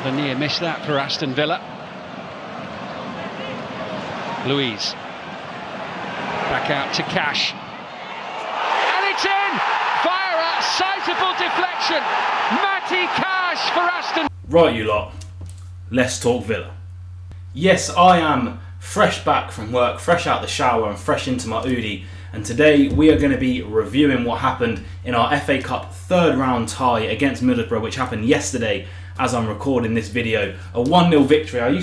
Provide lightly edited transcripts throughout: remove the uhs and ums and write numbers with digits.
Another near miss that for Aston Villa. Louise. Back out to Cash. And it's in! Via a sizable deflection. Matty Cash for Aston. Right, you lot. Let's talk Villa. Yes, I am fresh back from work, fresh out the shower and fresh into my Udi. And today we are going to be reviewing what happened in our FA Cup third round tie against Middlesbrough, which happened yesterday as I'm recording this video. A 1-0 victory. I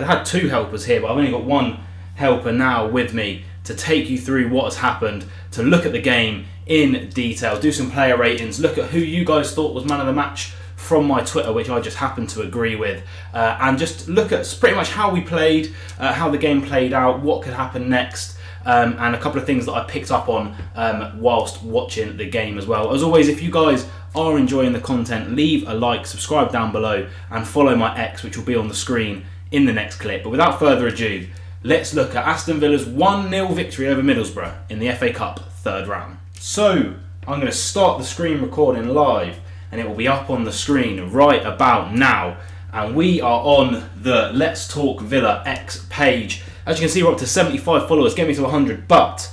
had two helpers here, but I've only got one helper now with me to take you through what has happened, to look at the game in detail, do some player ratings, look at who you guys thought was man of the match from my Twitter, which I just happen to agree with, and just look at pretty much how we played, how the game played out, what could happen next, and a couple of things that I picked up on whilst watching the game as well. As always, if you guys are enjoying the content, leave a like, subscribe down below, and follow my X, which will be on the screen in the next clip. But without further ado, let's look at Aston Villa's 1-0 victory over Middlesbrough in the FA Cup third round. So, I'm going to start the screen recording live, and it will be up on the screen right about now. And we are on the Let's Talk Villa X page. As you can see, we're up to 75 followers, get me to 100, but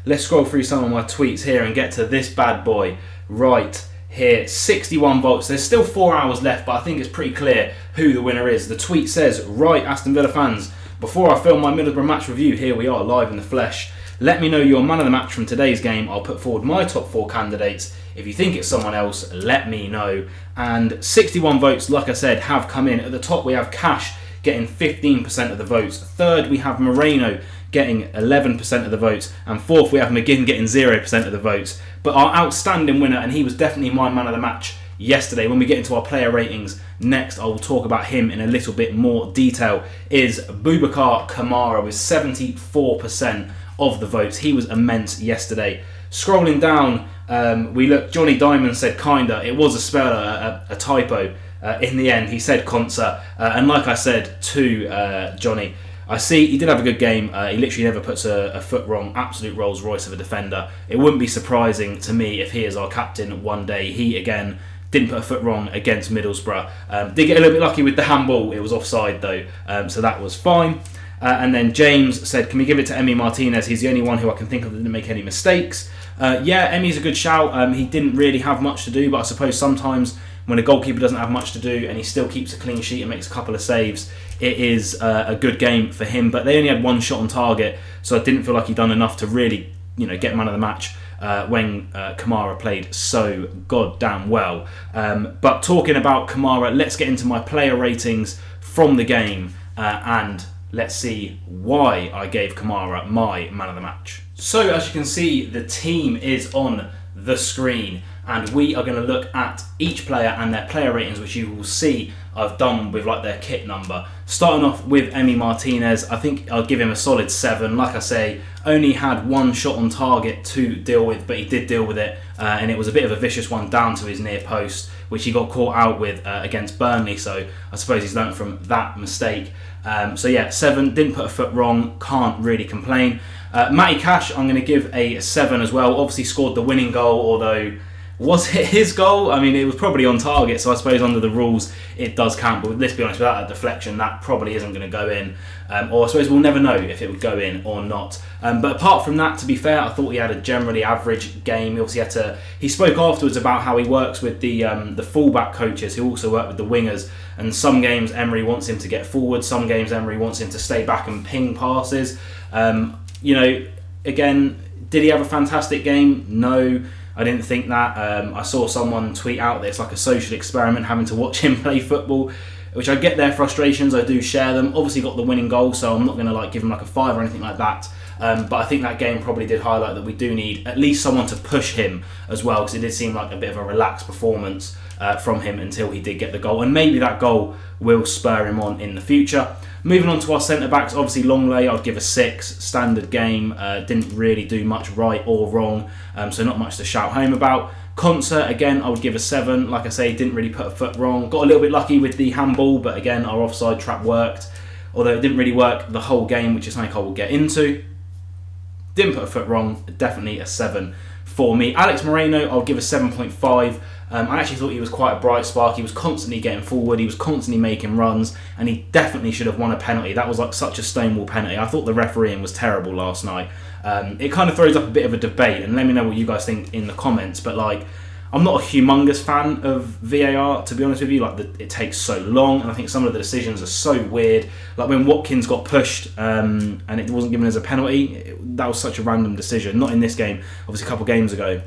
let's scroll through some of my tweets here and get to this bad boy right here. 61 votes. There's still 4 hours left, but I think it's pretty clear who the winner is. The tweet says, right, Aston Villa fans, before I film my Middlesbrough match review, here we are live in the flesh. Let me know your man of the match from today's game. I'll put forward my top 4 candidates. If you think it's someone else, let me know. And 61 votes, like I said, have come in. At the top, we have Cash getting 15% of the votes. Third, we have Moreno getting 11% of the votes. And fourth, we have McGinn getting 0% of the votes. But our outstanding winner, and he was definitely my man of the match yesterday, when we get into our player ratings next, I will talk about him in a little bit more detail, is Boubacar Kamara with 74% of the votes. He was immense yesterday. Scrolling down, we look. Johnny Diamond said kinda. It was a spell, a typo. In the end, he said Consa, and like I said to Johnny, I see he did have a good game. He literally never puts a foot wrong. Absolute Rolls Royce of a defender. It wouldn't be surprising to me if he is our captain one day. He again didn't put a foot wrong against Middlesbrough. Did get a little bit lucky with the handball. It was offside though, so that was fine. And then James said, can we give it to Emi Martinez? He's the only one who I can think of that didn't make any mistakes. Yeah, Emi's a good shout. He didn't really have much to do, but I suppose sometimes when a goalkeeper doesn't have much to do and he still keeps a clean sheet and makes a couple of saves, it is a good game for him. But they only had one shot on target, so I didn't feel like he'd done enough to really, get man of the match when Kamara played so goddamn well. But talking about Kamara, let's get into my player ratings from the game and let's see why I gave Kamara my man of the match. So as you can see, the team is on the screen and we are going to look at each player and their player ratings, which you will see I've done with like their kit number. Starting off with Emi Martinez, I think I'll give him a solid 7. Like I say, only had one shot on target to deal with, but he did deal with it, and it was a bit of a vicious one down to his near post, which he got caught out with against Burnley, so I suppose he's learnt from that mistake. So yeah, 7, didn't put a foot wrong, can't really complain. Matty Cash, I'm going to give a 7 as well. Obviously scored the winning goal, although was it his goal? I mean, it was probably on target, so I suppose under the rules it does count, but let's be honest, without a deflection that probably isn't going to go in, or I suppose we'll never know if it would go in or not. But apart from that, to be fair, I thought he had a generally average game. He obviously he spoke afterwards about how he works with the fullback coaches who also work with the wingers, and some games Emery wants him to get forward, some games Emery wants him to stay back and ping passes. Again, did he have a fantastic game? No, I didn't think that. I saw someone tweet out that it's like a social experiment having to watch him play football, which I get their frustrations, I do share them. Obviously got the winning goal, so I'm not going to give him like a 5 or anything like that. But I think that game probably did highlight that we do need at least someone to push him as well, because it did seem like a bit of a relaxed performance from him until he did get the goal, and maybe that goal will spur him on in the future. Moving on to our centre-backs, obviously Longley, I'd give a 6. Standard game, didn't really do much right or wrong, so not much to shout home about. Consa, again, I would give a 7. Like I say, didn't really put a foot wrong. Got a little bit lucky with the handball, but again, our offside trap worked, although it didn't really work the whole game, which is something I will get into. Didn't put a foot wrong, definitely a 7 for me. Alex Moreno, I'll give a 7.5. I actually thought he was quite a bright spark. He was constantly getting forward, he was constantly making runs, and he definitely should have won a penalty. That was like such a stonewall penalty. I thought the refereeing was terrible last night. It kind of throws up a bit of a debate, and let me know what you guys think in the comments. But like, I'm not a humongous fan of VAR, to be honest with you. Like, it takes so long, and I think some of the decisions are so weird. Like when Watkins got pushed and it wasn't given as a penalty, that was such a random decision. Not in this game, obviously a couple of games ago.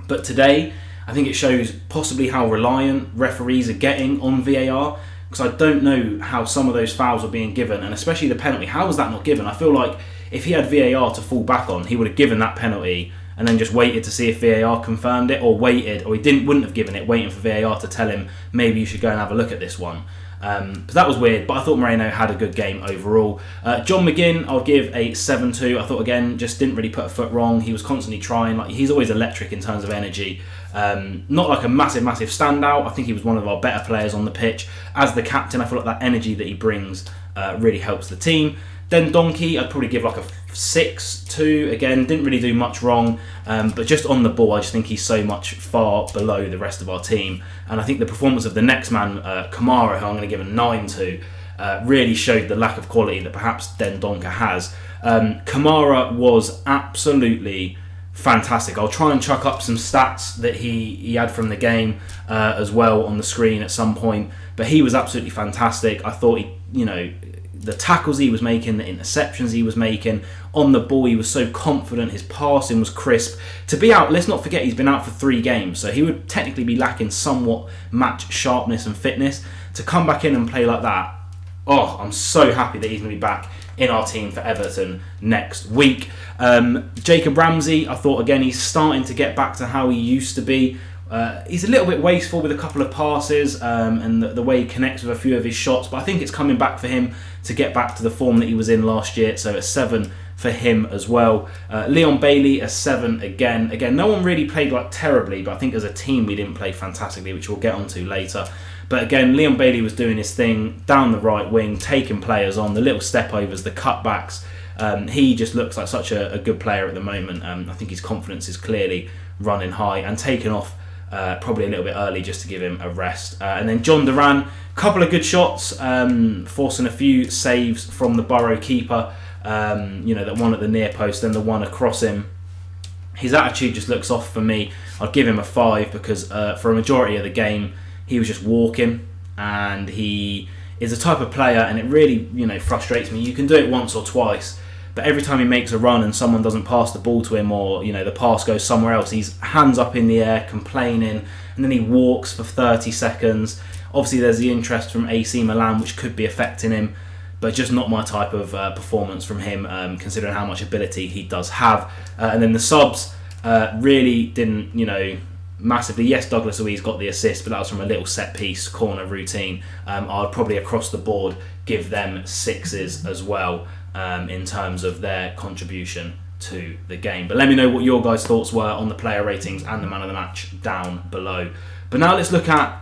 But today, I think it shows possibly how reliant referees are getting on VAR, because I don't know how some of those fouls were being given, and especially the penalty. How was that not given? I feel like if he had VAR to fall back on, he would have given that penalty and then just waited to see if VAR confirmed it, or he wouldn't have given it, waiting for VAR to tell him maybe you should go and have a look at this one. But that was weird, but I thought Moreno had a good game overall. John McGinn, I'll give a 7-2. I thought, again, just didn't really put a foot wrong. He was constantly trying. Like, he's always electric in terms of energy. Not like a massive standout. I think he was one of our better players on the pitch. As the captain, I feel like that energy that he brings really helps the team. Then Donkey, I'd probably give like a 6-2. Again, didn't really do much wrong, but just on the ball, I just think he's so much far below the rest of our team. And I think the performance of the next man, Kamara, who I'm going to give a 9 to, really showed the lack of quality that perhaps Dendoncker has. Kamara was absolutely fantastic. I'll try and chuck up some stats that he had from the game as well on the screen at some point, but he was absolutely fantastic. I thought the tackles he was making, the interceptions he was making, on the ball he was so confident, his passing was crisp. To be out, let's not forget he's been out for 3 games, so he would technically be lacking somewhat match sharpness and fitness. To come back in and play like that, I'm so happy that he's going to be back in our team for Everton next week. Jacob Ramsey, I thought again he's starting to get back to how he used to be. He's a little bit wasteful with a couple of passes and the way he connects with a few of his shots, but I think it's coming back for him to get back to the form that he was in last year, so a 7 for him as well. Leon Bailey, a 7 again. Again, no one really played like terribly, but I think as a team we didn't play fantastically, which we'll get onto later. But again, Leon Bailey was doing his thing down the right wing, taking players on, the little step overs, the cutbacks. He just looks like such a good player at the moment. I think his confidence is clearly running high, and taken off probably a little bit early just to give him a rest. And then John Duran, couple of good shots, forcing a few saves from the Borough keeper. That one at the near post and the one across him. His attitude just looks off for me. I'd give him a 5 because for a majority of the game he was just walking, and he is a type of player, and it really frustrates me. You can do it once or twice, but every time he makes a run and someone doesn't pass the ball to him, or the pass goes somewhere else, he's hands up in the air complaining, and then he walks for 30 seconds. Obviously there's the interest from AC Milan which could be affecting him, but just not my type of performance from him, considering how much ability he does have. And then the subs really didn't massively. Yes, Douglas Luiz got the assist, but that was from a little set piece corner routine. I'd probably across the board give them 6s as well, in terms of their contribution to the game. But let me know what your guys' thoughts were on the player ratings and the man of the match down below. But now let's look at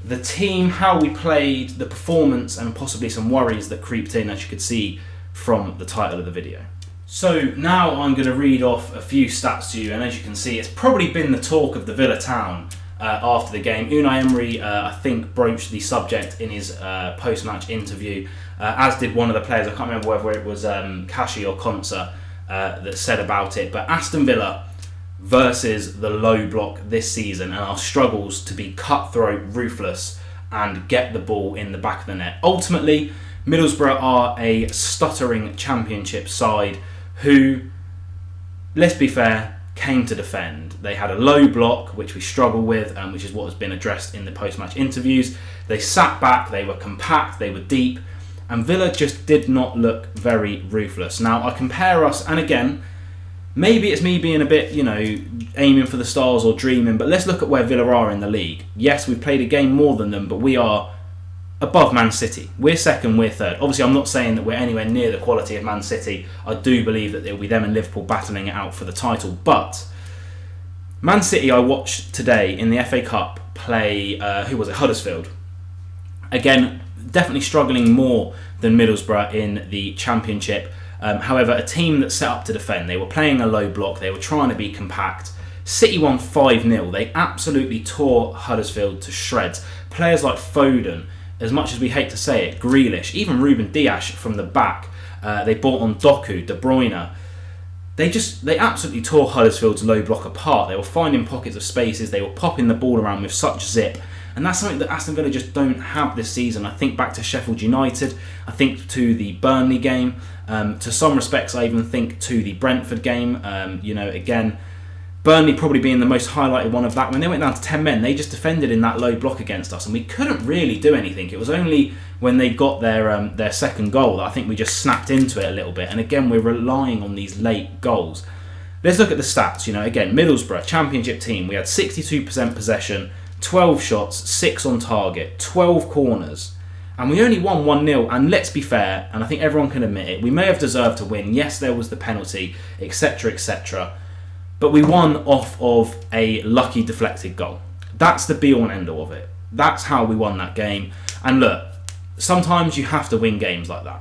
the team, how we played, the performance, and possibly some worries that creeped in, as you could see from the title of the video. So now I'm going to read off a few stats to you, and as you can see, it's probably been the talk of the Villa town after the game. Unai Emery, I think, broached the subject in his post-match interview, as did one of the players. I can't remember whether it was Kashi or Konsa that said about it, but Aston Villa versus the low block this season, and our struggles to be cutthroat, ruthless, and get the ball in the back of the net. Ultimately, Middlesbrough are a stuttering championship side who, let's be fair, came to defend. They had a low block, which we struggle with, which is what has been addressed in the post-match interviews. They sat back, they were compact, they were deep, and Villa just did not look very ruthless. Now, I compare us, and again, maybe it's me being a bit, aiming for the stars or dreaming, but let's look at where Villa are in the league. Yes, we've played a game more than them, but we are above Man City. We're second, we're third. Obviously, I'm not saying that we're anywhere near the quality of Man City. I do believe that it'll be them and Liverpool battling it out for the title. But Man City, I watched today in the FA Cup play, Huddersfield. Again, definitely struggling more than Middlesbrough in the Championship. However, a team that set up to defend. They were playing a low block. They were trying to be compact, City won 5-0. They absolutely tore Huddersfield to shreds. Players like Foden, as much as we hate to say it, Grealish, even Ruben Dias from the back. They brought on Doku, De Bruyne. They absolutely tore Huddersfield's low block apart. They were finding pockets of spaces. They were popping the ball around with such zip. And that's something that Aston Villa just don't have this season. I think back to Sheffield United. I think to the Burnley game. To some respects, I even think to the Brentford game. Again, Burnley probably being the most highlighted one of that. When they went down to 10 men, they just defended in that low block against us, and we couldn't really do anything. It was only when they got their second goal that I think we just snapped into it a little bit. And again, we're relying on these late goals. Let's look at the stats. Again, Middlesbrough, championship team, we had 62% possession, 12 shots, 6 on target, 12 corners, and we only won 1-0. And let's be fair, and I think everyone can admit it, we may have deserved to win. Yes, there was the penalty, etc., etc., but we won off of a lucky deflected goal. That's the be-all and end-all of it. That's how we won that game. And look, sometimes you have to win games like that.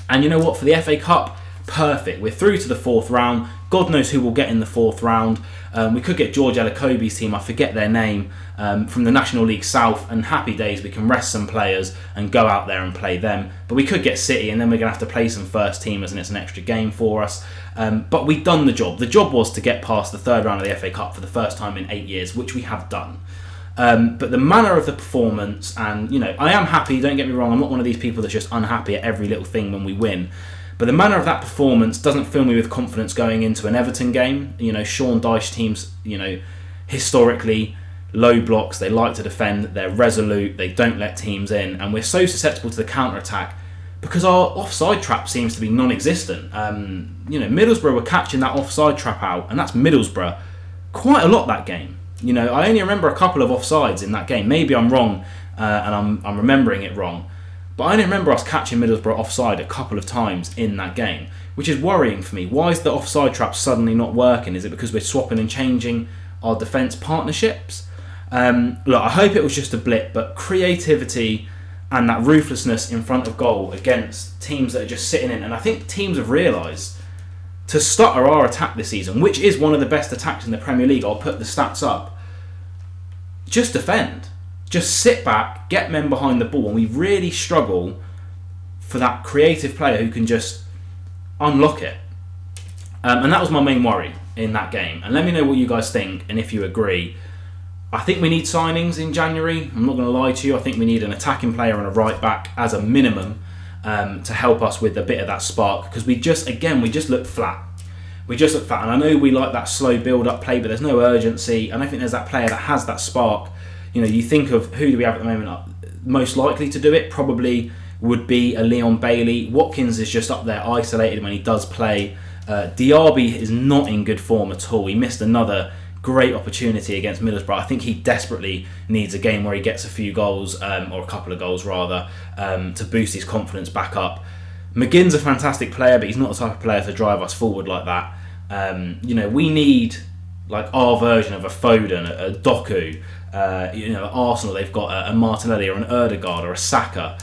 And you know what? For the FA Cup, perfect. We're through to the 4th round. God knows who will get in the 4th round. We could get George Elokobi's team, I forget their name, from the National League South, and happy days, we can rest some players and go out there and play them. But we could get City, and then we're going to have to play some first teamers, and it's an extra game for us. But we've done the job. The job was to get past the 3rd round of the FA Cup for the first time in 8 years, which we have done. But the manner of the performance, and I am happy, don't get me wrong, I'm not one of these people that's just unhappy at every little thing when we win. But the manner of that performance doesn't fill me with confidence going into an Everton game. Sean Dyche teams, historically, low blocks, they like to defend, they're resolute, they don't let teams in, and we're so susceptible to the counter-attack because our offside trap seems to be non-existent. Middlesbrough were catching that offside trap out, and that's Middlesbrough quite a lot that game. I only remember a couple of offsides in that game. Maybe I'm wrong, and I'm remembering it wrong. But I only remember us catching Middlesbrough offside a couple of times in that game, which is worrying for me. Why is the offside trap suddenly not working? Is it because we're swapping and changing our defence partnerships? Look, I hope it was just a blip, but creativity and that ruthlessness in front of goal against teams that are just sitting in, and I think teams have realised to stutter our attack this season, which is one of the best attacks in the Premier League. I'll put the stats up. Just defend. Just sit back, get men behind the ball, and we really struggle for that creative player who can just unlock it. And that was my main worry in that game. And let me know what you guys think and if you agree. I think we need signings in January. I'm not going to lie to you. I think we need an attacking player and a right back as a minimum to help us with a bit of that spark, because we just look flat. We just look flat. And I know we like that slow build-up play, but there's no urgency. I don't think there's that player that has that spark. You think of who do we have at the moment most likely to do it, probably would be a Leon Bailey. Watkins is just up there isolated when he does play. Diaby is not in good form at all. He missed another great opportunity against Middlesbrough. I think he desperately needs a game where he gets a few goals, or a couple of goals rather, to boost his confidence back up. McGinn's a fantastic player, but he's not the type of player to drive us forward like that. We need like our version of a Foden, a Doku. At Arsenal, they've got a Martinelli or an Ødegaard or a Saka.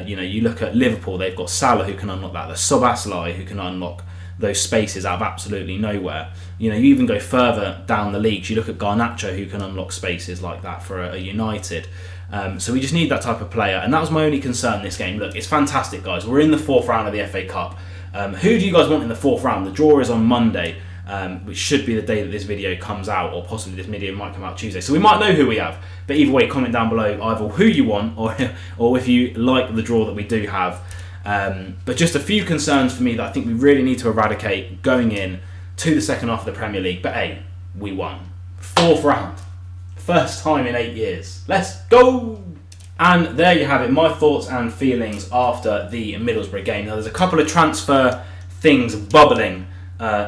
You look at Liverpool, they've got Salah who can unlock that. There's Szoboszlai who can unlock those spaces out of absolutely nowhere. You even go further down the leagues. You look at Garnacho who can unlock spaces like that for a United. So we just need that type of player, and that was my only concern this game. Look, it's fantastic, guys. We're in the 4th round of the FA Cup. Who do you guys want in the 4th round? The draw is on Monday. Which should be the day that this video comes out, or possibly this video might come out Tuesday. So we might know who we have. But either way, comment down below either who you want or if you like the draw that we do have. But just a few concerns for me that I think we really need to eradicate going in to the second half of the Premier League. But hey, we won. 4th round. First time in 8 years. Let's go! And there you have it, my thoughts and feelings after the Middlesbrough game. Now, there's a couple of transfer things bubbling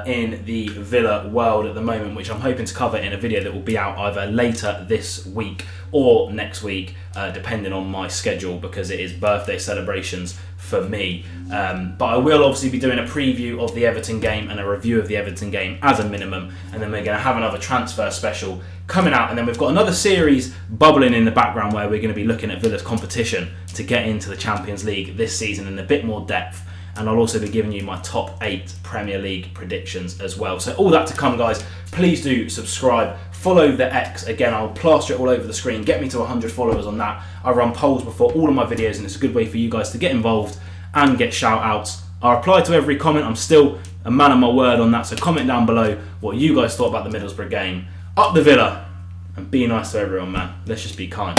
in the Villa world at the moment, which I'm hoping to cover in a video that will be out either later this week or next week, depending on my schedule, because it is birthday celebrations for me. But I will obviously be doing a preview of the Everton game and a review of the Everton game as a minimum, and then we're going to have another transfer special coming out, and then we've got another series bubbling in the background where we're going to be looking at Villa's competition to get into the Champions League this season in a bit more depth. and I'll also be giving you my top 8 Premier League predictions as well. So all that to come, guys. Please do subscribe, follow the X. Again, I'll plaster it all over the screen, get me to 100 followers on that. I run polls before all of my videos, and it's a good way for you guys to get involved and get shout outs. I reply to every comment. I'm still a man of my word on that, so comment down below what you guys thought about the Middlesbrough game. Up the Villa, and be nice to everyone, man. Let's just be kind.